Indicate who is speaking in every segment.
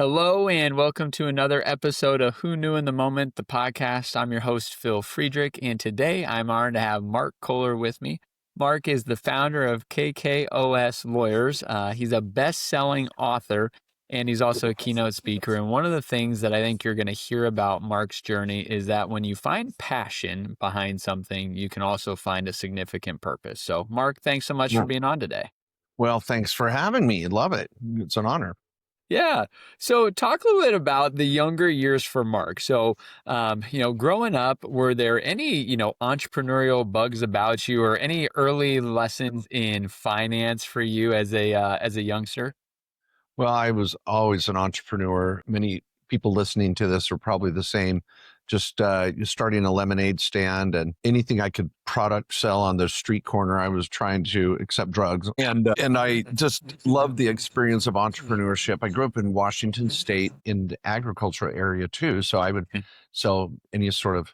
Speaker 1: Hello and welcome to another episode of Who Knew in the Moment, the podcast. I'm your host, Phil Friedrich, and today I'm honored to have Mark Kohler with me. Mark is the founder of KKOS Lawyers. He's a best-selling author, and he's also a keynote speaker. And one of the things that I think you're going to hear about Mark's journey is that when you find passion behind something, you can also find a significant purpose. So, Mark, thanks so much for
Speaker 2: Well,
Speaker 1: being on today.
Speaker 2: well, thanks for having me. Love it. It's an honor.
Speaker 1: Yeah. So talk a little bit about the younger years for Mark. So, growing up, were there any, entrepreneurial bugs about you or any early lessons in finance for you as a youngster?
Speaker 2: Well, I was always an entrepreneur. Many people listening to this are probably the same. Just starting a lemonade stand and anything I could product sell on the street corner, I was trying to accept drugs. And I just loved the experience of entrepreneurship. I grew up in Washington State in the agricultural area too. So I would sell any sort of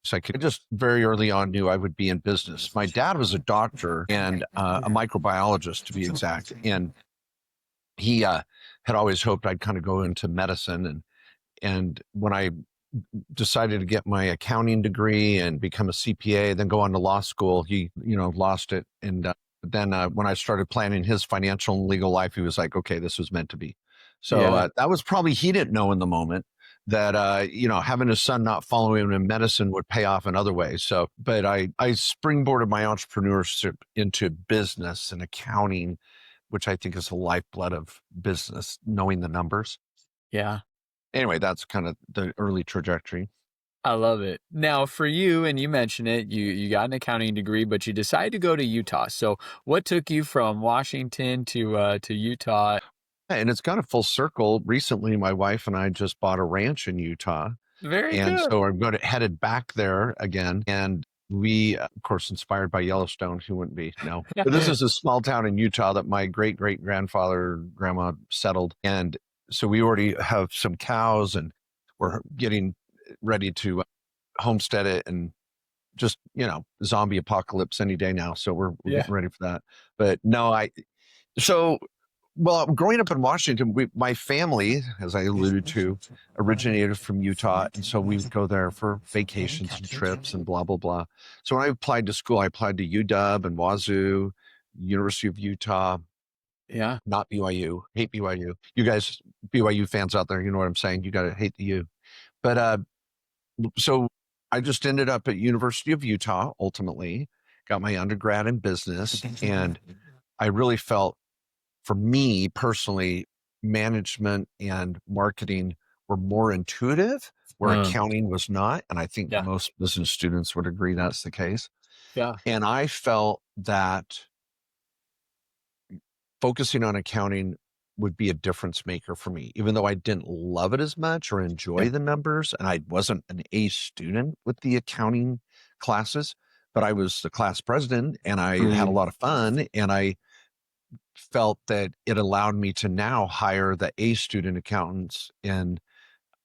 Speaker 2: so I could just very early on knew I would be in business. My dad was a doctor and a microbiologist to be exact. And he had always hoped I'd kind of go into medicine. And when I decided to get my accounting degree and become a CPA, then go on to law school, he, lost it. And then when I started planning his financial and legal life, he was like, okay, this was meant to be. So
Speaker 1: Yeah.
Speaker 2: that was probably, he didn't know in the moment that, having his son not following him in medicine would pay off in other ways. So, but I springboarded my entrepreneurship into business and accounting, which I think is the lifeblood of business, knowing the numbers.
Speaker 1: Yeah.
Speaker 2: Anyway, that's kind of the early trajectory.
Speaker 1: I love it. Now, for you, and you mentioned it, you got an accounting degree, but you decided to go to Utah. So, what took you from Washington to Utah?
Speaker 2: And it's kind of full circle. Recently, my wife and I just bought a ranch in Utah.
Speaker 1: Very
Speaker 2: And
Speaker 1: good.
Speaker 2: so I'm headed back there again. And we, of course, inspired by Yellowstone, who wouldn't be? No. But this is a small town in Utah that my great great grandfather, grandma settled. And so we already have some cows and we're getting ready to homestead it and just, zombie apocalypse any day now. So we're
Speaker 1: Yeah.
Speaker 2: getting ready for that. But no, so well, growing up in Washington, my family, as I alluded to, originated from Utah. And so we would go there for vacations and trips and blah, blah, blah. So when I applied to school, I applied to UW and Wazoo, University of Utah,
Speaker 1: Yeah.
Speaker 2: not BYU. Hate BYU. You guys, BYU fans out there, you know what I'm saying? You got to hate the U. But so I just ended up at University of Utah, ultimately, got my undergrad in business. And I really felt, for me personally, management and marketing were more intuitive, where accounting was not. And I think
Speaker 1: Yeah.
Speaker 2: most business students would agree that's the case.
Speaker 1: Yeah.
Speaker 2: And I felt that focusing on accounting would be a difference maker for me, even though I didn't love it as much or enjoy the numbers. And I wasn't an A student with the accounting classes, but I was the class president and I had a lot of fun. And I felt that it allowed me to now hire the A student accountants in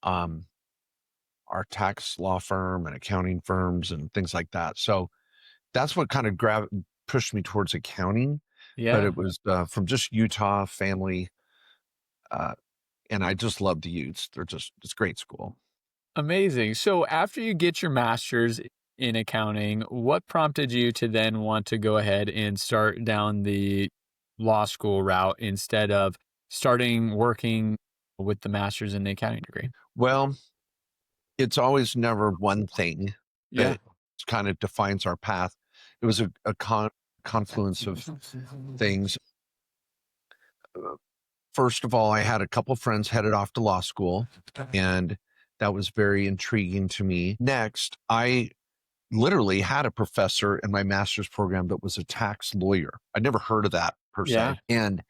Speaker 2: our tax law firm and accounting firms and things like that. So that's what kind of pushed me towards accounting. But
Speaker 1: Yeah.
Speaker 2: it was from just Utah family. And I just love the Utes. It's great school.
Speaker 1: Amazing. So after you get your master's in accounting, what prompted you to then want to go ahead and start down the law school route instead of starting working with the master's in the accounting degree?
Speaker 2: Well, it's always never one thing
Speaker 1: Yeah.
Speaker 2: that kind of defines our path. It was a confluence of things. First of all, I had a couple friends headed off to law school, and that was very intriguing to me. Next, I literally had a professor in my master's program that was a tax lawyer. I'd never heard of that per
Speaker 1: Yeah.
Speaker 2: se. And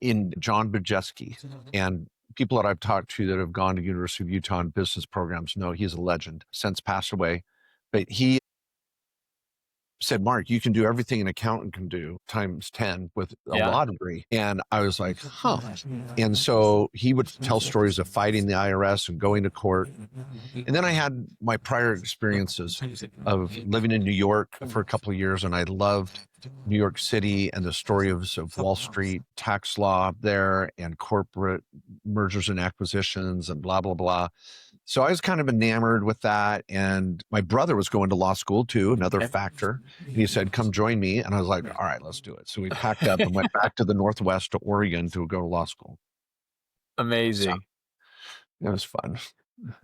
Speaker 2: in John Bujeski, and people that I've talked to that have gone to University of Utah in business programs know he's a legend, since passed away. But he said, Mark, you can do everything an accountant can do times 10 with a
Speaker 1: Yeah.
Speaker 2: law degree. And I was like, huh. And so he would tell stories of fighting the IRS and going to court. And then I had my prior experiences of living in New York for a couple of years, and I loved New York City and the stories of Wall Street, tax law there, and corporate mergers and acquisitions and blah, blah, blah. So I was kind of enamored with that. And my brother was going to law school too, another factor. And he said, come join me. And I was like, all right, let's do it. So we packed up and went back to the Northwest to Oregon to go to law school.
Speaker 1: Amazing.
Speaker 2: So it was fun.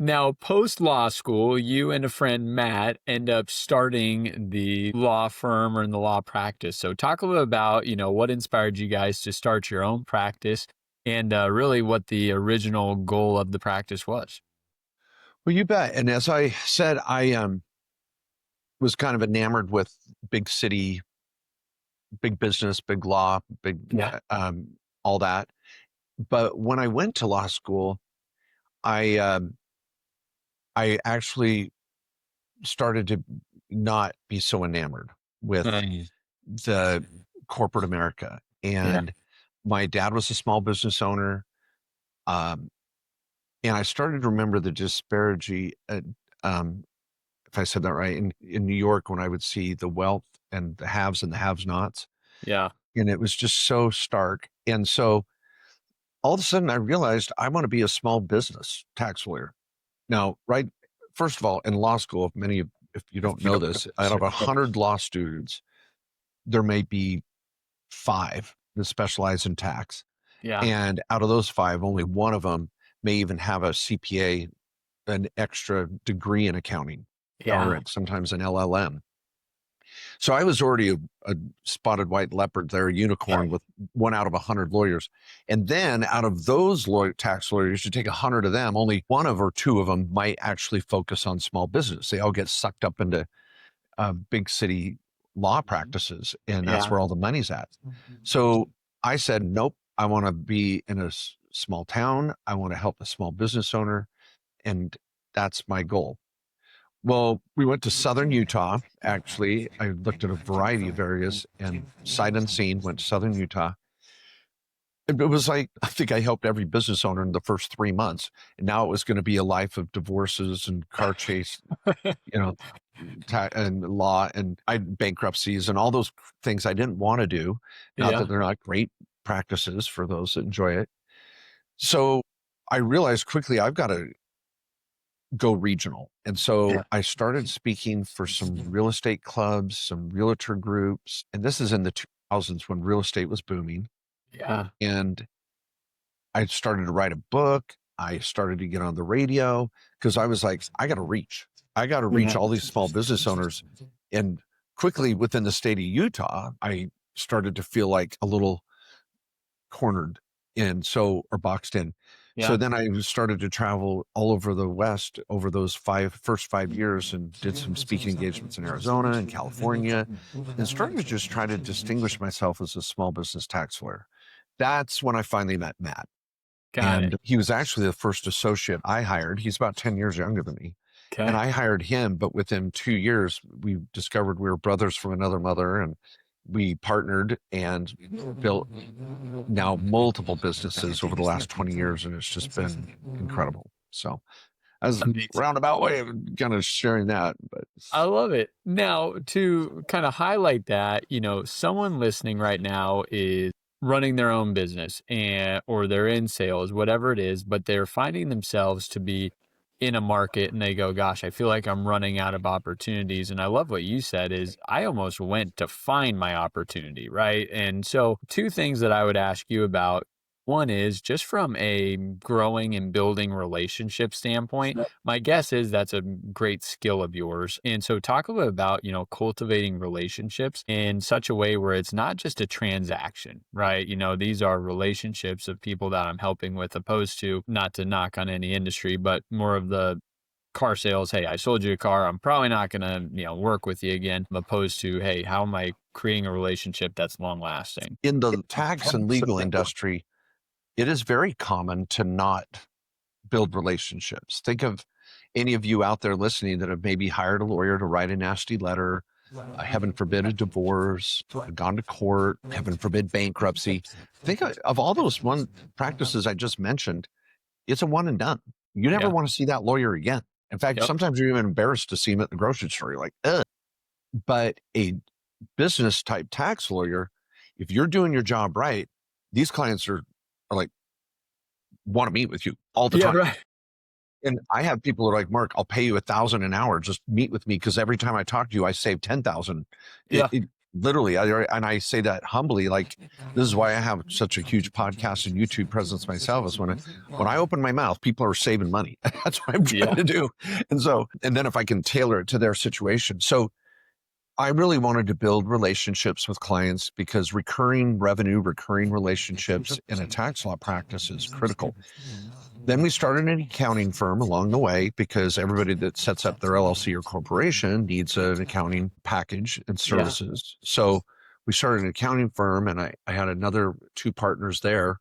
Speaker 1: Now, post law school, you and a friend, Matt, end up starting the law firm or in the law practice. So talk a little about, what inspired you guys to start your own practice and really what the original goal of the practice was.
Speaker 2: Well, you bet. And as I said, I was kind of enamored with big city, big business, big law, big, all that. But when I went to law school, I actually started to not be so enamored with the corporate America. And my dad was a small business owner. And I started to remember the disparity, if I said that right, in New York, when I would see the wealth and the haves and the have-nots.
Speaker 1: Yeah.
Speaker 2: And it was just so stark. And so all of a sudden I realized I want to be a small business tax lawyer. Now, first of all, in law school, if you don't know this, out of 100 law students, there may be 5 that specialize in tax.
Speaker 1: Yeah.
Speaker 2: And out of those 5, only one of them may even have a CPA, an extra degree in accounting, or sometimes an LLM. So I was already a spotted white leopard there, a unicorn with 1 out of 100 lawyers. And then out of those tax lawyers, you take 100 of them, only 1 or 2 of them might actually focus on small business. They all get sucked up into big city law practices, and that's where all the money's at. So I said, nope, I want to be in a small town. I want to help a small business owner, and that's my goal. Well, we went to Southern Utah. Actually, I looked at a variety of areas and sight unseen went to Southern Utah. It was like, I think I helped every business owner in the first 3 months. And now it was going to be a life of divorces and car chase, and law and bankruptcies and all those things I didn't want to do. Not that they're not great practices for those that enjoy it. So I realized quickly I've got to go regional. And so I started speaking for some real estate clubs, some realtor groups. And this is in the 2000s when real estate was booming.
Speaker 1: Yeah.
Speaker 2: And I started to write a book. I started to get on the radio because I was like, I got to reach all these small business owners. And quickly within the state of Utah, I started to feel like a little cornered or boxed in. So then I started to travel all over the West over those first 5 years and did some speaking engagements in Arizona and California and started to just try to distinguish myself as a small business tax lawyer. That's when I finally met Matt. He was actually the first associate I hired. He's about 10 years younger than me.
Speaker 1: Okay.
Speaker 2: And I hired him, but within 2 years, we discovered we were brothers from another mother, and we partnered and built now multiple businesses over the last 20 years, and it's just been incredible. So as a roundabout way of kind of sharing that. But
Speaker 1: I love it. Now, to kind of highlight that, someone listening right now is running their own business or they're in sales, whatever it is, but they're finding themselves to be in a market and they go, gosh, I feel like I'm running out of opportunities. And I love what you said is I almost went to find my opportunity, right? And so 2 things that I would ask you about. One is just from a growing and building relationship standpoint, my guess is that's a great skill of yours. And so talk a little about, cultivating relationships in such a way where it's not just a transaction, right? These are relationships of people that I'm helping with, opposed to, not to knock on any industry, but more of the car sales. Hey, I sold you a car. I'm probably not going to, work with you again, opposed to, hey, how am I creating a relationship that's long lasting?
Speaker 2: In the tax and legal industry, it is very common to not build relationships. Think of any of you out there listening that have maybe hired a lawyer to write a nasty letter heaven forbid a divorce, gone to court, heaven forbid bankruptcy. Think of all those practices I just mentioned, it's a one and done. You never
Speaker 1: Yeah.
Speaker 2: want to see that lawyer again. In fact,
Speaker 1: Yep.
Speaker 2: sometimes you're even embarrassed to see him at the grocery store. You're like, ugh. But a business type tax lawyer, if you're doing your job right, these clients are like, want to meet with you all the
Speaker 1: Yeah.
Speaker 2: time.
Speaker 1: Right.
Speaker 2: And I have people who are like, Mark, I'll pay you $1,000 an hour. Just meet with me because every time I talk to you, I save 10,000.
Speaker 1: Yeah.
Speaker 2: Literally, and I say that humbly. Like, this is why I have such a huge podcast and YouTube presence myself. Is when I open my mouth, people are saving money. That's what I'm trying to do. And then if I can tailor it to their situation. So I really wanted to build relationships with clients because recurring revenue, recurring relationships in a tax law practice is critical. Then we started an accounting firm along the way because everybody that sets up their LLC or corporation needs an accounting package and services. Yeah. So we started an accounting firm, and I had another 2 partners there.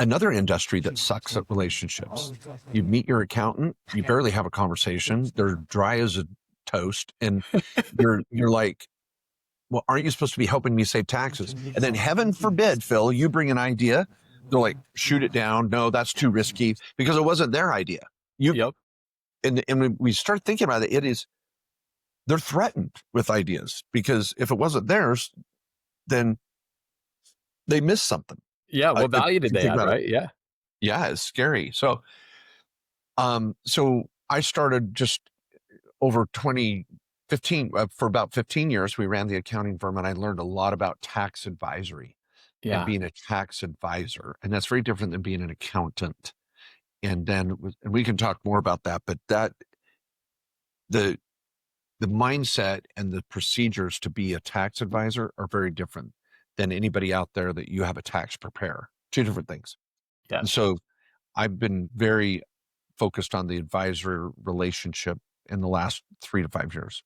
Speaker 2: Another industry that sucks at relationships. You meet your accountant, you barely have a conversation. They're dry as a toast, and you're like, well, aren't you supposed to be helping me save taxes? And then heaven forbid, Phil, you bring an idea. They're like, shoot it down. No, that's too risky because it wasn't their idea.
Speaker 1: Yep.
Speaker 2: And when we start thinking about it, they're threatened with ideas because if it wasn't theirs, then they missed something.
Speaker 1: Yeah. What value did they add, right? Yeah.
Speaker 2: Yeah, it's scary. So I started just over 2015, for about 15 years, we ran the accounting firm, and I learned a lot about tax advisory and being a tax advisor. And that's very different than being an accountant. And then we can talk more about that, but the mindset and the procedures to be a tax advisor are very different than anybody out there that you have a tax preparer. 2 different things.
Speaker 1: Yeah.
Speaker 2: And so I've been very focused on the advisor relationship in the last 3 to 5 years.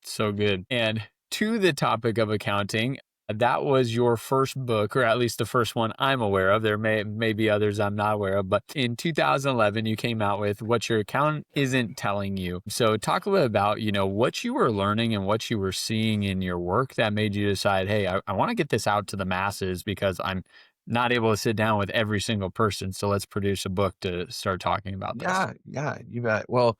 Speaker 1: So good. And to the topic of accounting, that was your first book, or at least the first one I'm aware of. There may be others I'm not aware of, but in 2011, you came out with What Your Accountant Isn't Telling You. So talk a little about, what you were learning and what you were seeing in your work that made you decide, hey, I want to get this out to the masses because I'm not able to sit down with every single person. So let's produce a book to start talking about this.
Speaker 2: Yeah, you bet. Well,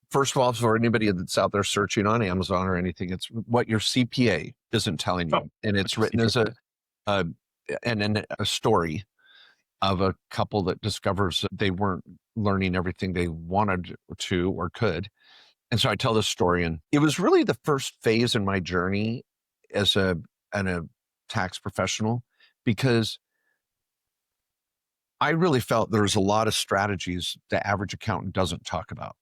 Speaker 2: first of all, for anybody that's out there searching on Amazon or anything, it's What Your CPA Isn't Telling You. And it's written as a story of a couple that discovers that they weren't learning everything they wanted to or could. And so I tell this story, and it was really the first phase in my journey as a tax professional, because I really felt there was a lot of strategies the average accountant doesn't talk about.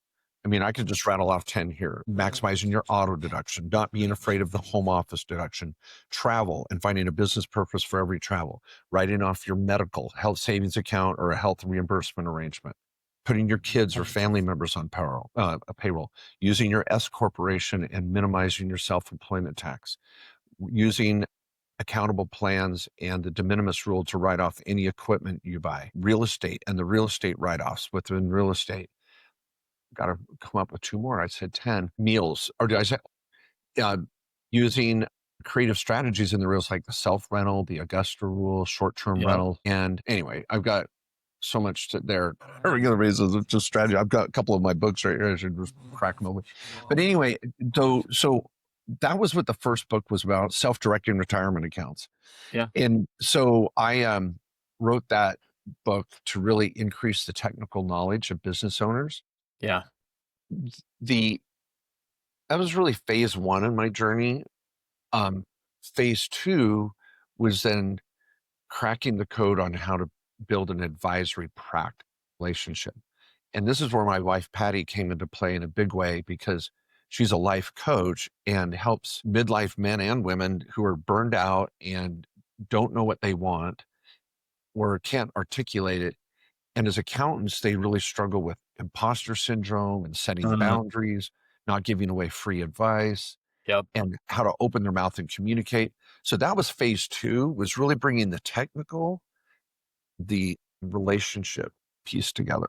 Speaker 2: I mean, I could just rattle off 10 here. Maximizing your auto deduction, not being afraid of the home office deduction, travel and finding a business purpose for every travel, writing off your medical, health savings account, or a health reimbursement arrangement, putting your kids or family members on payroll, using your S corporation and minimizing your self-employment tax, using accountable plans and the de minimis rule to write off any equipment you buy, real estate and the real estate write-offs within real estate. Got to come up with 2 more. I said 10 meals, or did I say using creative strategies in the reals, like the self-rental, the Augusta rule, short-term rental. And anyway, I've got so much there. Regular basis of just strategy. I've got a couple of my books right here. I should just crack them open. But anyway, so that was what the first book was about, self-directing retirement accounts.
Speaker 1: Yeah.
Speaker 2: And so I wrote that book to really increase the technical knowledge of business owners.
Speaker 1: Yeah.
Speaker 2: That was really phase 1 in my journey. Phase 2 was then cracking the code on how to build an advisory relationship. And this is where my wife, Patty, came into play in a big way, because she's a life coach and helps midlife men and women who are burned out and don't know what they want or can't articulate it. And as accountants, they really struggle with imposter syndrome and setting boundaries, not giving away free advice, and how to open their mouth and communicate. So that was phase 2, was really bringing the technical, the relationship piece together.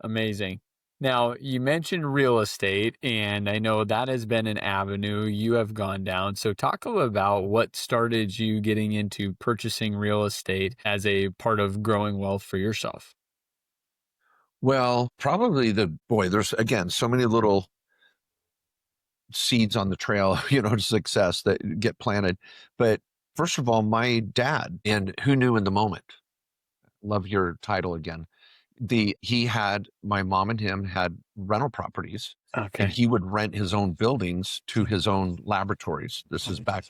Speaker 1: Amazing. Now, you mentioned real estate, and I know that has been an avenue you have gone down. So, talk a little about what started you getting into purchasing real estate as a part of growing wealth for yourself.
Speaker 2: Well, probably there's again so many little seeds on the trail, to success that get planted. But first of all, my dad, and who knew in the moment? Love your title again. He had my mom and him had rental properties, and
Speaker 1: Okay.
Speaker 2: he would rent his own buildings to his own laboratories. This is back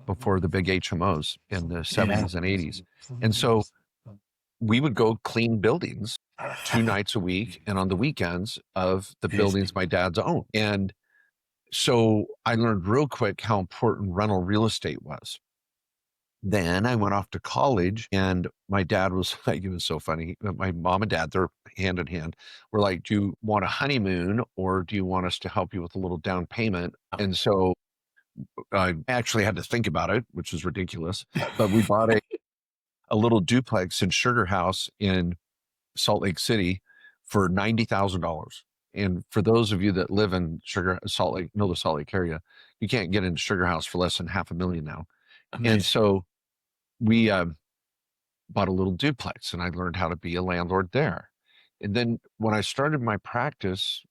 Speaker 2: before the big HMOs in the
Speaker 1: Yeah.
Speaker 2: 70s and 80s. And so we would go clean buildings 2 nights a week and on the weekends of the buildings my dad's owned. And so I learned real quick how important rental real estate was. Then I went off to college, and my dad was like, it was so funny. My mom and dad, they're hand in hand. We're like, do you want a honeymoon or do you want us to help you with a little down payment? And so I actually had to think about it, which is ridiculous. But we bought a little duplex in Sugar House in Salt Lake City for $90,000. And for those of you that live in Salt Lake, know the Salt Lake area, you can't get into Sugar House for less than $500,000 now. And
Speaker 1: Amazing.
Speaker 2: so we bought a little duplex, and I learned how to be a landlord there. And then when I started my practice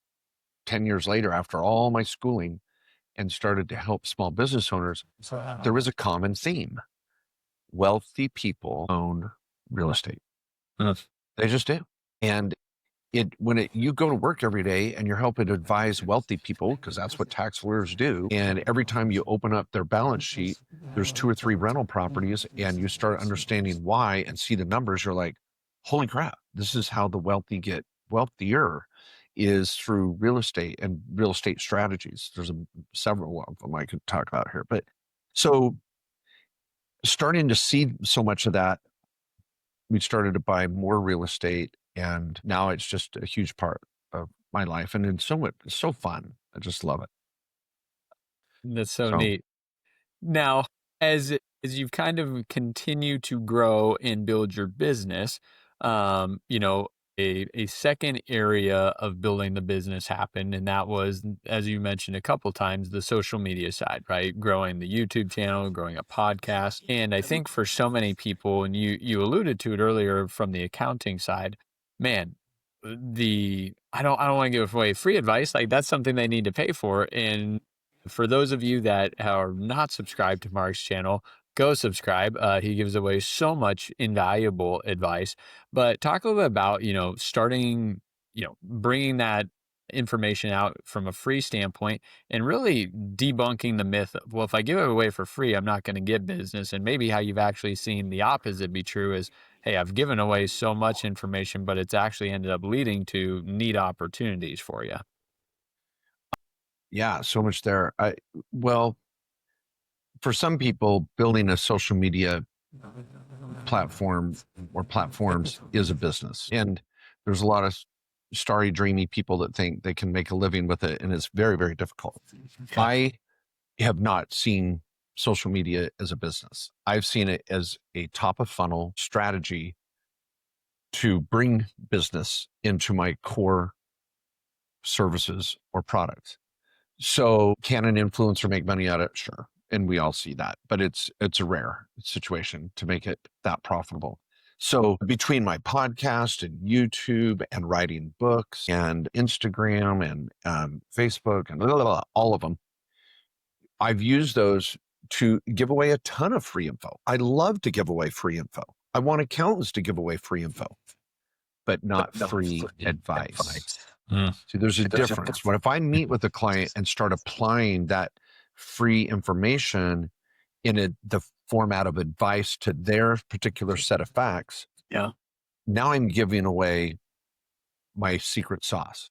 Speaker 2: 10 years later, after all my schooling, and started to help small business owners, there was a common theme. Wealthy people own real estate.
Speaker 1: Yes.
Speaker 2: They just do. And you go to work every day and you're helping to advise wealthy people, because that's what tax lawyers do. And every time you open up their balance sheet, there's 2 or 3 rental properties, and you start understanding why and see the numbers. You're like, holy crap, this is how the wealthy get wealthier, is through real estate and real estate strategies. There's several of them I could talk about here. But so starting to see so much of that, we started to buy more real estate, and now it's just a huge part of my life, and it's so fun. I just love it.
Speaker 1: That's so
Speaker 2: So
Speaker 1: neat. Now, as you've kind of continued to grow and build your business, a second area of building the business happened, and that was, as you mentioned a couple times, the social media side, right? Growing the YouTube channel, growing a podcast, and I think for so many people, and you alluded to it earlier from the accounting side, man. I don't want to give away free advice. Like that's something they need to pay for, and for those of you that are not subscribed to Mark's channel, go subscribe. He gives away so much invaluable advice. But talk a little bit about, starting, bringing that information out from a free standpoint and really debunking the myth of, well, if I give it away for free, I'm not going to get business. And maybe how you've actually seen the opposite be true is, hey, I've given away so much information, but it's actually ended up leading to neat opportunities for you.
Speaker 2: yeah, so much there. Well, for some people, building a social media platform or platforms is a business, and there's a lot of starry, dreamy people that think they can make a living with it, and it's very, very difficult.
Speaker 1: Okay.
Speaker 2: I have not seen social media as a business. I've seen it as a top of funnel strategy to bring business into my core services or products. So can an influencer make money out of it? Sure. And we all see that, but it's a rare situation to make it that profitable. So between my podcast and YouTube and writing books and Instagram and Facebook and all of them, I've used those to give away a ton of free info. I love to give away free info. I want accountants to give away free info, but not free advice.
Speaker 1: Mm.
Speaker 2: See, there's a difference. But if I meet with a client and start applying that free information in the format of advice to their particular set of facts,
Speaker 1: Yeah.
Speaker 2: now I'm giving away my secret sauce.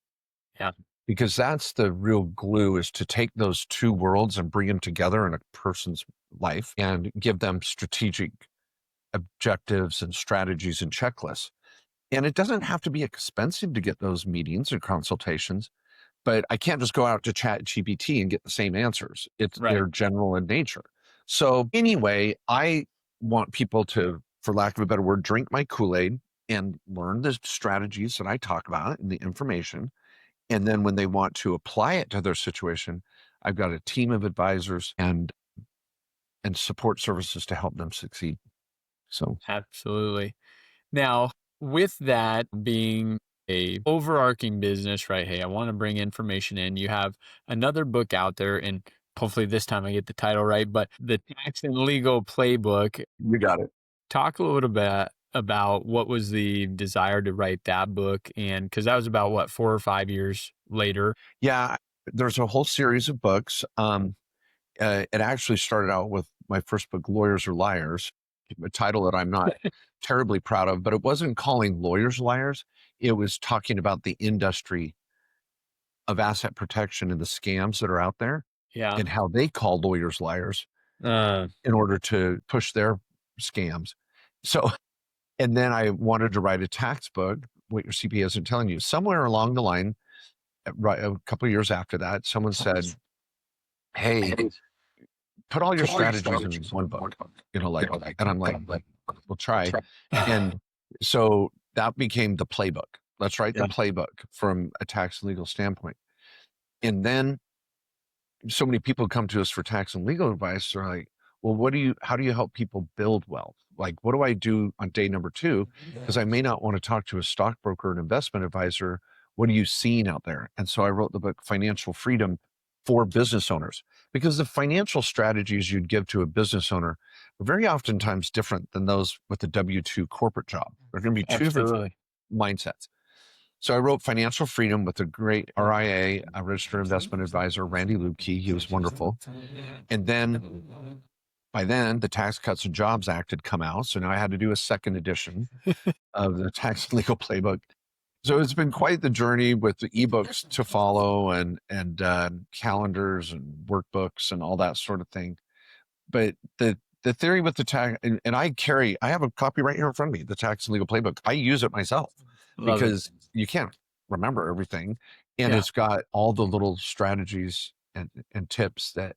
Speaker 1: Yeah.
Speaker 2: Because that's the real glue, is to take those two worlds and bring them together in a person's life and give them strategic objectives and strategies and checklists. And it doesn't have to be expensive to get those meetings or consultations, but I can't just go out to Chat GPT and get the same answers.
Speaker 1: Right.
Speaker 2: They're general in nature. So anyway, I want people to, for lack of a better word, drink my Kool-Aid and learn the strategies that I talk about and the information, And then when they want to apply it to their situation, I've got a team of advisors and support services to help them succeed. So
Speaker 1: Absolutely. Now, with that being a overarching business, right? Hey, I want to bring information in. You have another book out there, and hopefully this time I get the title right, but the Tax and Legal Playbook.
Speaker 2: you got it.
Speaker 1: Talk a little bit about what was the desire to write that book, and because that was about what, 4 or 5 years later.
Speaker 2: Yeah, there's a whole series of books. It actually started out with my first book, Lawyers or Liars, a title that I'm not terribly proud of, but it wasn't calling lawyers liars. It was talking about the industry of asset protection and the scams that are out there
Speaker 1: Yeah.
Speaker 2: and how they call lawyers liars in order to push their scams. So, and then I wanted to write a tax book, what your CPA isn't telling you. Somewhere along the line, right, a couple of years after that, someone said, "Hey, put all your strategies in one book," and I'm like, we'll try. And so that became the playbook. Let's write the playbook from a tax and legal standpoint. And then so many people come to us for tax and legal advice. They're like, well, how do you help people build wealth? Like, what do I do on day number 2? Because I may not want to talk to a stockbroker, an investment advisor. What are you seeing out there? And so I wrote the book, Financial Freedom for Business Owners, because the financial strategies you'd give to a business owner are very oftentimes different than those with the W-2 corporate job. They're going to be two different mindsets. So I wrote Financial Freedom with a great RIA, a registered investment advisor, Randy Lubke. He was wonderful. And then by then, the Tax Cuts and Jobs Act had come out. So now I had to do a second edition of the Tax and Legal Playbook. So it's been quite the journey with the ebooks to follow and calendars and workbooks and all that sort of thing. But the theory with the tax, and I have a copy right here in front of me, the Tax and Legal Playbook. I use it myself because you can't remember everything. And it's got all the little strategies and tips that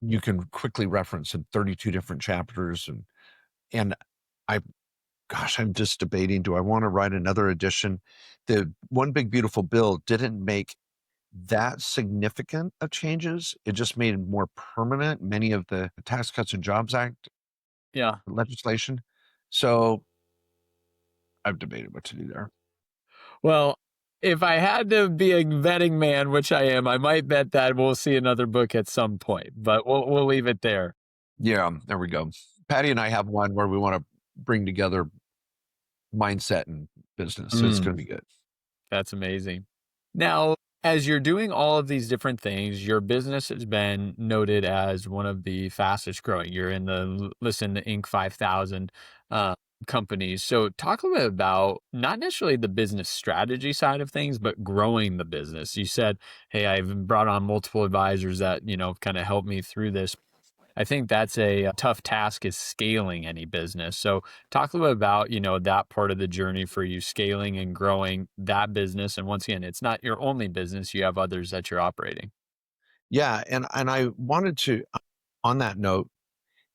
Speaker 2: you can quickly reference in 32 different chapters. And I'm just debating, do I want to write another edition? The One Big Beautiful Bill didn't make that significant of changes. It just made it more permanent, many of the Tax Cuts and Jobs Act legislation. So I've debated what to do there.
Speaker 1: Well, if I had to be a betting man, which I am, I might bet that we'll see another book at some point, but we'll leave it there.
Speaker 2: Yeah, there we go. Patty and I have one where we want to bring together mindset and business. So it's going to be good.
Speaker 1: That's amazing. Now, as you're doing all of these different things, your business has been noted as one of the fastest growing. You're in the Inc. 5000 companies. So talk a little bit about not necessarily the business strategy side of things, but growing the business. You said, hey, I've brought on multiple advisors that, kind of help me through this. I think that's a tough task, is scaling any business. So talk a little bit about, that part of the journey for you, scaling and growing that business. And once again, it's not your only business. You have others that you're operating.
Speaker 2: Yeah. And I wanted to, on that note,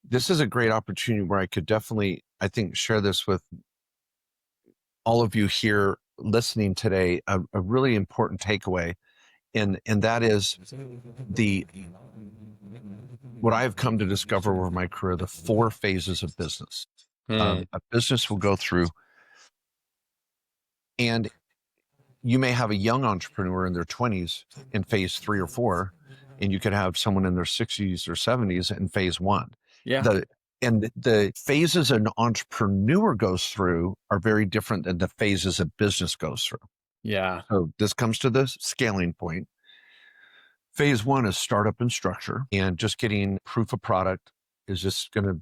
Speaker 2: this is a great opportunity where I could definitely, I think, share this with all of you here listening today, a really important takeaway. And that is what I've come to discover over my career, the 4 phases of business. A business will go through. And you may have a young entrepreneur in their 20s in phase 3 or 4, and you could have someone in their 60s or 70s in phase 1.
Speaker 1: Yeah.
Speaker 2: The phases an entrepreneur goes through are very different than the phases a business goes through.
Speaker 1: Yeah.
Speaker 2: So this comes to the scaling point. Phase 1 is startup and structure, and just getting proof of product. Is this going to,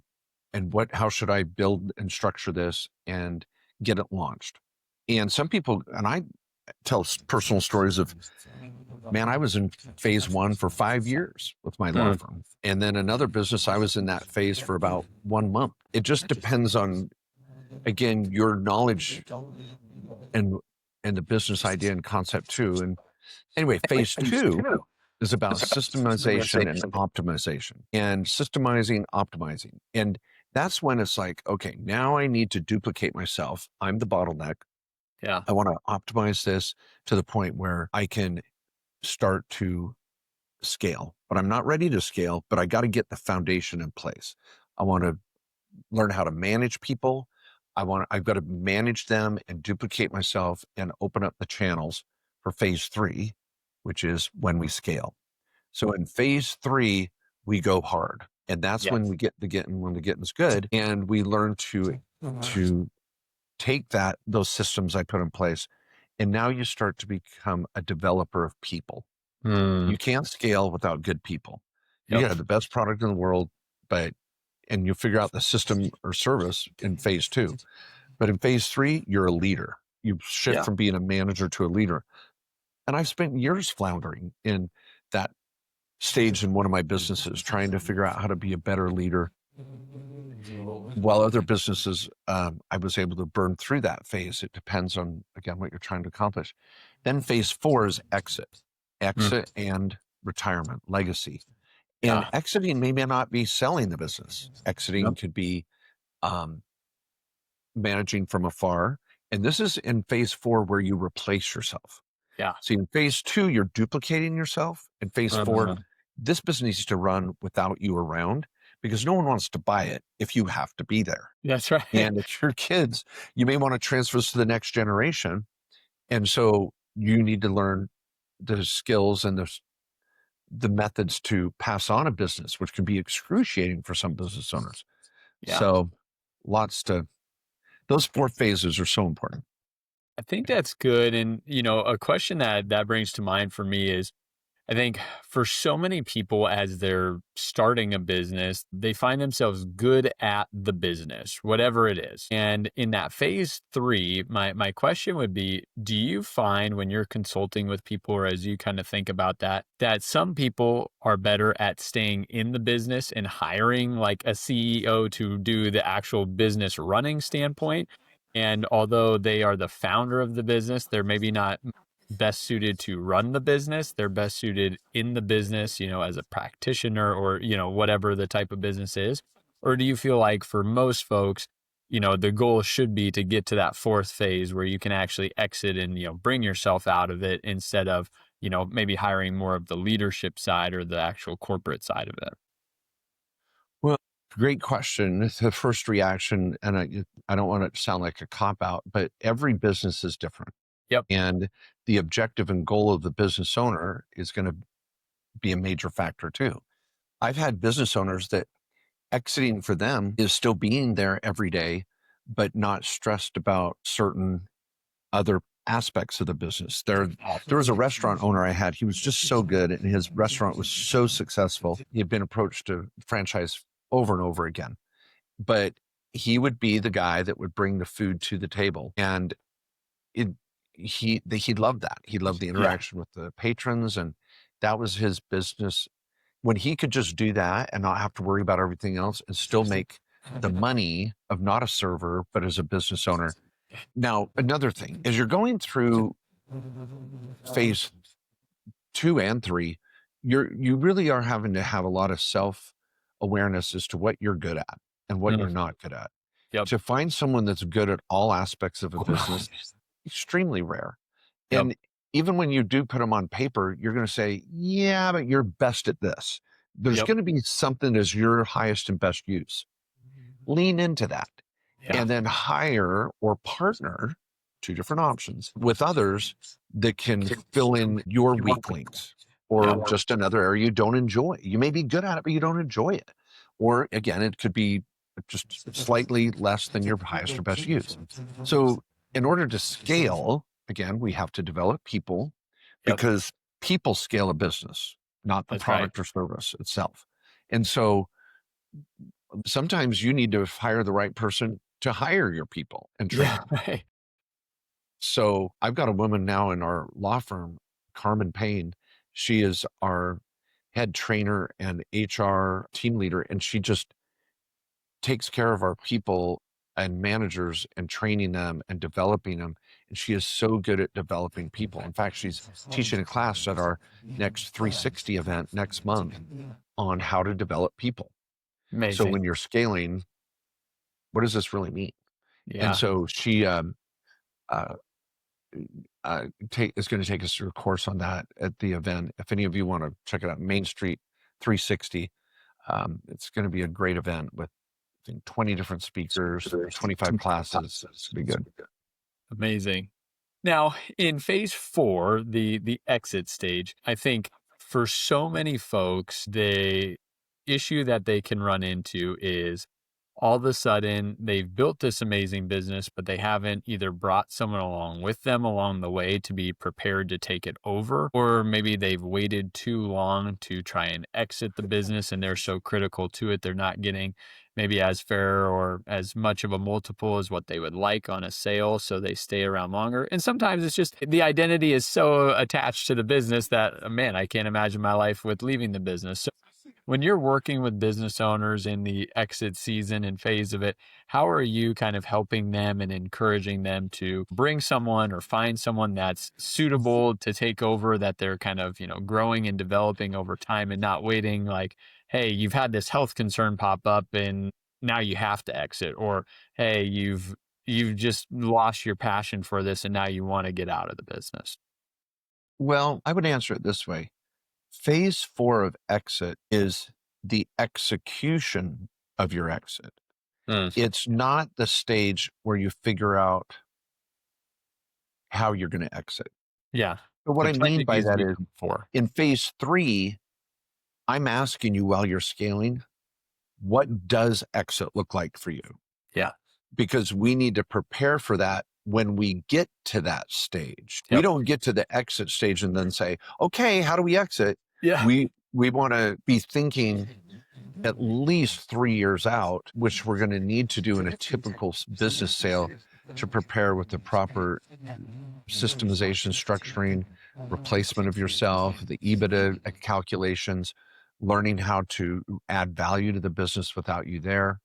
Speaker 2: and how should I build and structure this and get it launched? And some people, and I tell personal stories of, man, I was in phase 1 for 5 years with my law firm. And then another business, I was in that phase for about 1 month. It just depends on, again, your knowledge and the business idea and concept too. And anyway, phase 2 is about systemization and optimization, and systemizing, optimizing. And that's when it's like, okay, now I need to duplicate myself. I'm the bottleneck.
Speaker 1: Yeah.
Speaker 2: I want to optimize this to the point where I can start to scale, but I'm not ready to scale, but I got to get the foundation in place. I want to learn how to manage people. I've got to manage them and duplicate myself and open up the channels for phase 3, which is when we scale. So in phase 3, we go hard. And that's when
Speaker 1: Yes.
Speaker 2: we get the getting, when the getting's good. And we learn to take those systems I put in place. And now you start to become a developer of people.
Speaker 1: Mm.
Speaker 2: You can't scale without good people. You
Speaker 1: Yep.
Speaker 2: can have the best product in the world, and you figure out the system or service in phase 2. But in phase 3, you're a leader. You shift
Speaker 1: Yeah.
Speaker 2: from being a manager to a leader. And I've spent years floundering in that stage in one of my businesses, trying to figure out how to be a better leader. While other businesses, I was able to burn through that phase. It depends on, again, what you're trying to accomplish. Then phase 4 is exit and retirement, legacy. And
Speaker 1: Yeah.
Speaker 2: exiting may not be selling the business. Exiting
Speaker 1: Yep.
Speaker 2: could be managing from afar. And this is in phase 4 where you replace yourself.
Speaker 1: Yeah.
Speaker 2: See, in phase 2, you're duplicating yourself. In phase 4, this business needs to run without you around, because no one wants to buy it if you have to be there.
Speaker 1: That's right.
Speaker 2: And if your kids, you may want to transfer this to the next generation. And so you need to learn the skills and the methods to pass on a business, which can be excruciating for some business owners.
Speaker 1: Yeah.
Speaker 2: So those 4 phases are so important.
Speaker 1: I think that's good. And, a question that brings to mind for me is, I think for so many people, as they're starting a business, they find themselves good at the business, whatever it is. And in that phase 3, my question would be, do you find when you're consulting with people, or as you kind of think about that some people are better at staying in the business and hiring like a CEO to do the actual business running standpoint? And although they are the founder of the business, they're maybe not best suited to run the business. They're best suited in the business, as a practitioner, or, whatever the type of business is. Or do you feel like for most folks, the goal should be to get to that 4th phase where you can actually exit and, bring yourself out of it, instead of, maybe hiring more of the leadership side or the actual corporate side of it?
Speaker 2: Well, great question. The first reaction, and I don't want it to sound like a cop out, but every business is different.
Speaker 1: Yep.
Speaker 2: And the objective and goal of the business owner is going to be a major factor too. I've had business owners that exiting for them is still being there every day, but not stressed about certain other aspects of the business. There was a restaurant owner I had. He was just so good, and his restaurant was so successful. He had been approached to franchise over and over again, but he would be the guy that would bring the food to the table, and it he loved that. He loved the
Speaker 1: Yeah.
Speaker 2: interaction with the patrons, and that was his business. When he could just do that and not have to worry about everything else and still make the money of not a server, but as a business owner. Now, another thing, as you're going through phase 2 and 3, you really are having to have a lot of self-awareness as to what you're good at and what you're
Speaker 1: Mm.
Speaker 2: not good at.
Speaker 1: Yep.
Speaker 2: To find someone that's good at all aspects of a business, extremely rare.
Speaker 1: Yep.
Speaker 2: And even when you do put them on paper, you're going to say, yeah, but you're best at this. There's
Speaker 1: Yep.
Speaker 2: going to be something as your highest and best use. Lean into that,
Speaker 1: Yeah.
Speaker 2: and then hire or partner, 2 different options, with others that can fill in your weak links or
Speaker 1: Yep.
Speaker 2: just another area you don't enjoy. You may be good at it, but you don't enjoy it. Or again, it could be just slightly less than your highest or best use. So in order to scale, again, we have to develop people,
Speaker 1: Yep.
Speaker 2: because people scale a business, not the
Speaker 1: That's right.
Speaker 2: product or service itself. And so sometimes you need to hire the right person to hire your people and train
Speaker 1: Yeah.
Speaker 2: them.
Speaker 1: Right.
Speaker 2: So I've got a woman now in our law firm, Carmen Payne. She is our head trainer and HR team leader, and she just takes care of our people and managers and training them and developing them. And she is so good at developing people. In fact, she's teaching a class at our next 360 event next month on how to develop people. So
Speaker 1: Amazing.
Speaker 2: when you're scaling, what does this really mean? And
Speaker 1: Yeah.
Speaker 2: so she is going to take us through a course on that at the event. If any of you want to check it out, Main Street 360. It's going to be a great event with, I think, 20 different speakers, 25 classes. It's going to be good.
Speaker 1: Amazing. Now, in phase 4, the exit stage, I think for so many folks, the issue that they can run into is all of a sudden they've built this amazing business, but they haven't either brought someone along with them along the way to be prepared to take it over, or maybe they've waited too long to try and exit the business and they're so critical to it, they're not getting maybe as fair or as much of a multiple as what they would like on a sale. So they stay around longer. And sometimes it's just the identity is so attached to the business that, man, I can't imagine my life with leaving the business. So when you're working with business owners in the exit season and phase of it, how are you kind of helping them and encouraging them to bring someone or find someone that's suitable to take over, that they're kind of, growing and developing over time and not waiting like, hey, you've had this health concern pop up and now you have to exit, or hey, you've just lost your passion for this and now you want to get out of the business?
Speaker 2: Well, I would answer it this way. Phase 4 of exit is the execution of your exit. It's not the stage where you figure out how you're going to exit.
Speaker 1: Yeah.
Speaker 2: But what I mean by that is,
Speaker 1: for
Speaker 2: in phase 3, I'm asking you, while you're scaling, what does exit look like for you?
Speaker 1: Yeah.
Speaker 2: Because we need to prepare for that when we get to that stage.
Speaker 1: Yep.
Speaker 2: We don't get to the exit stage and then say, okay, how do we exit?
Speaker 1: Yeah.
Speaker 2: We want to be thinking at least 3 years out, which we're going to need to do in a typical business sale to prepare with the proper systemization, structuring, replacement of yourself, the EBITDA calculations, learning how to add value to the business without you there,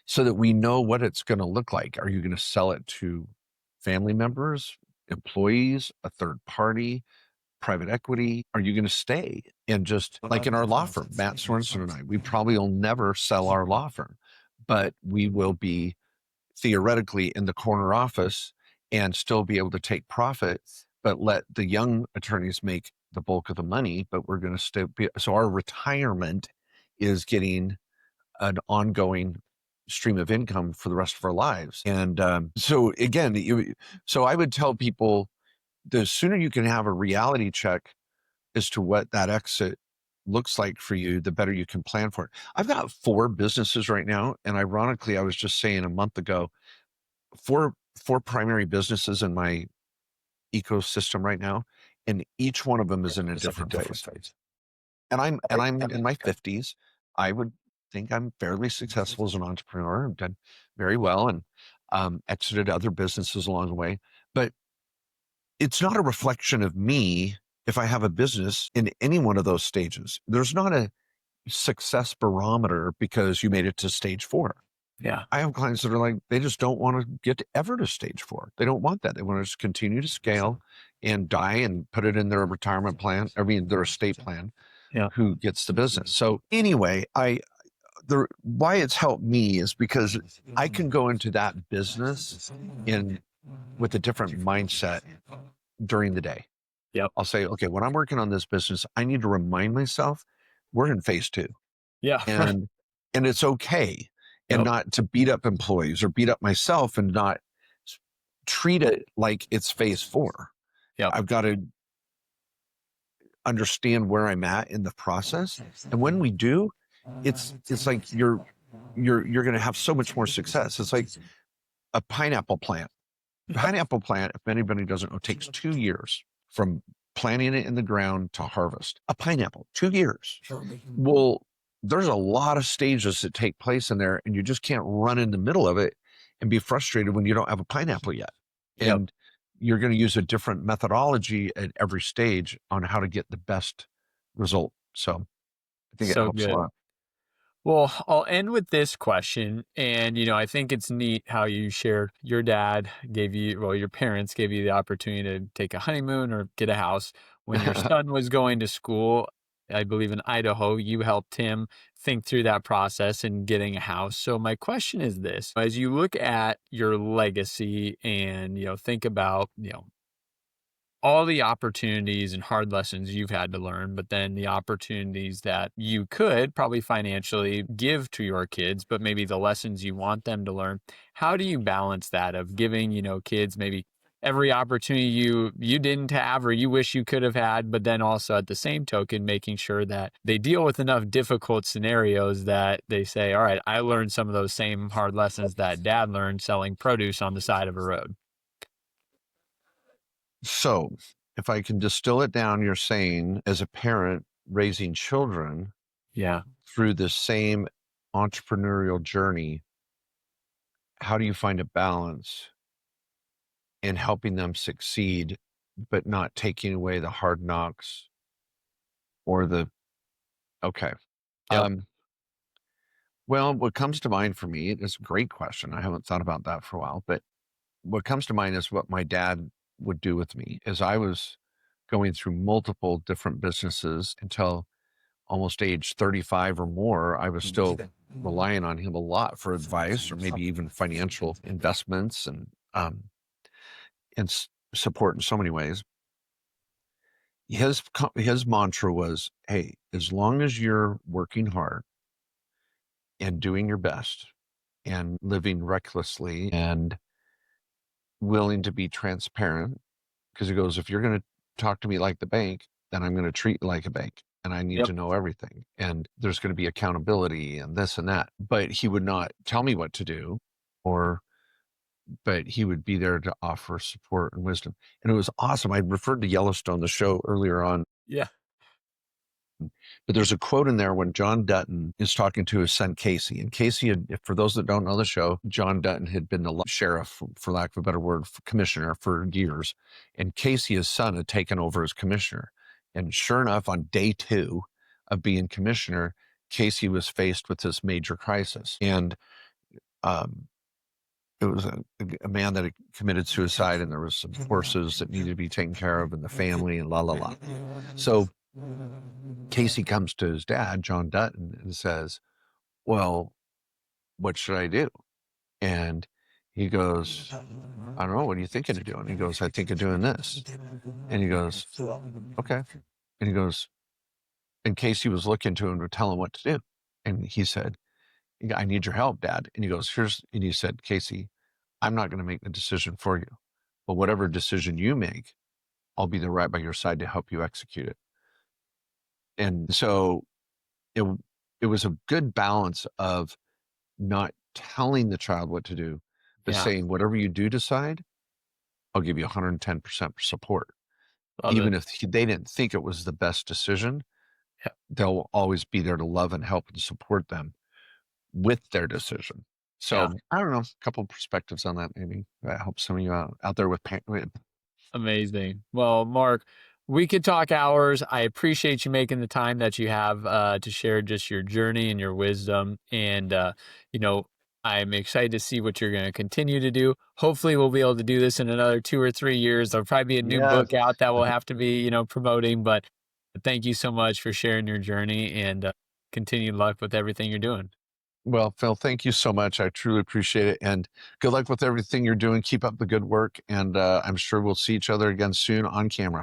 Speaker 2: so that we know what it's going to look like. Are you going to sell it to family members, employees, a third party, private equity? Are you going to stay? And just like in our law firm, Matt Sorensen and I, we probably will never sell our law firm, but we will be theoretically in the corner office and still be able to take profit, but let the young attorneys make the bulk of the money. But we're going to still be, so our retirement is getting an ongoing stream of income for the rest of our lives. And so again, so I would tell people, the sooner you can have a reality check as to what that exit looks like for you, the better you can plan for it. I've got 4 businesses right now. And ironically, I was just saying a month ago, four primary businesses in my ecosystem right now, and each one of them is in a different phase. And I'm in my 50s. I would think I'm fairly successful as an entrepreneur. I've done very well and exited other businesses along the way. But it's not a reflection of me if I have a business in any one of those stages. There's not a success barometer because you made it to stage 4.
Speaker 1: Yeah.
Speaker 2: I have clients that are like, they just don't want to get ever to stage 4. They don't want that. They want to just continue to scale and die and put it in their retirement plan. I mean, their estate plan.
Speaker 1: Yeah.
Speaker 2: Who gets the business. So anyway, why it's helped me is because I can go into that business with a different mindset during the day.
Speaker 1: Yep.
Speaker 2: I'll say, okay, when I'm working on this business, I need to remind myself we're in phase 2.
Speaker 1: Yeah.
Speaker 2: And it's okay. And not to beat up employees or beat up myself and not treat it like it's phase 4.
Speaker 1: Yeah.
Speaker 2: I've got to understand where I'm at in the process. And when we do, it's like you're going to have so much more success. It's like a pineapple plant. Pineapple plant, if anybody doesn't know, takes 2 years from planting it in the ground to harvest. A pineapple, 2 years. Well, there's a lot of stages that take place in there, and you just can't run in the middle of it and be frustrated when you don't have a pineapple yet. And you're going to use a different methodology at every stage on how to get the best result. So I think it helps a lot.
Speaker 1: Well, I'll end with this question. And, I think it's neat how you shared your dad your parents gave you the opportunity to take a honeymoon or get a house when your son was going to school. I believe in Idaho, you helped him think through that process and getting a house. So my question is this, as you look at your legacy and, think about, all the opportunities and hard lessons you've had to learn, but then the opportunities that you could probably financially give to your kids, but maybe the lessons you want them to learn. How do you balance that of giving, kids maybe every opportunity you didn't have or you wish you could have had, but then also at the same token making sure that they deal with enough difficult scenarios that they say, all right, I learned some of those same hard lessons that dad learned selling produce on the side of a road.
Speaker 2: So, if I can distill it down, you're saying as a parent raising children
Speaker 1: Yeah.
Speaker 2: through the same entrepreneurial journey, how do you find a balance in helping them succeed, but not taking away the hard knocks or the, okay.
Speaker 1: Yep.
Speaker 2: Well, what comes to mind for me, it's a great question. I haven't thought about that for a while, but what comes to mind is what my dad would do with me as I was going through multiple different businesses until almost age 35 or more. I was still relying on him a lot for advice or maybe even financial investments and support in so many ways. His mantra was, hey, as long as you're working hard and doing your best and living recklessly and willing to be transparent, because he goes, if you're going to talk to me like the bank, then I'm going to treat you like a bank and I need
Speaker 1: Yep.
Speaker 2: to know everything. And there's going to be accountability and this and that. But he would not tell me what to do but he would be there to offer support and wisdom. And it was awesome. I referred to Yellowstone, the show, earlier on.
Speaker 1: Yeah.
Speaker 2: But there's a quote in there when John Dutton is talking to his son, Casey. And Casey had, for those that don't know the show, John Dutton had been the sheriff, for lack of a better word, commissioner for years. And Casey, his son, had taken over as commissioner. And sure enough, on day 2 of being commissioner, Casey was faced with this major crisis. And it was a man that had committed suicide, and there was some horses that needed to be taken care of, and the family, and la, la, la. So Casey comes to his dad, John Dutton, and says, well, what should I do? And he goes, I don't know. What are you thinking of doing? He goes, I think of doing this. And he goes, okay. And he goes, and Casey was looking to him to tell him what to do. And he said, I need your help, Dad. And he goes, and he said, Casey, I'm not going to make the decision for you, but whatever decision you make, I'll be there right by your side to help you execute it. And so it was a good balance of not telling the child what to do, but saying, whatever you do decide, I'll give you 110% support.
Speaker 1: Love
Speaker 2: Even
Speaker 1: it.
Speaker 2: if they didn't think it was the best decision, they'll always be there to love and help and support them with their decision. So I don't know, a couple of perspectives on that. Maybe that helps some of you out there with
Speaker 1: Amazing. Well, Mark, we could talk hours. I appreciate you making the time that you have to share just your journey and your wisdom. And, I'm excited to see what you're going to continue to do. Hopefully, we'll be able to do this in another 2 or 3 years. There'll probably be a new book out that we'll have to be, promoting. But thank you so much for sharing your journey and continued luck with everything you're doing.
Speaker 2: Well, Phil, thank you so much. I truly appreciate it. And good luck with everything you're doing. Keep up the good work. And I'm sure we'll see each other again soon on camera.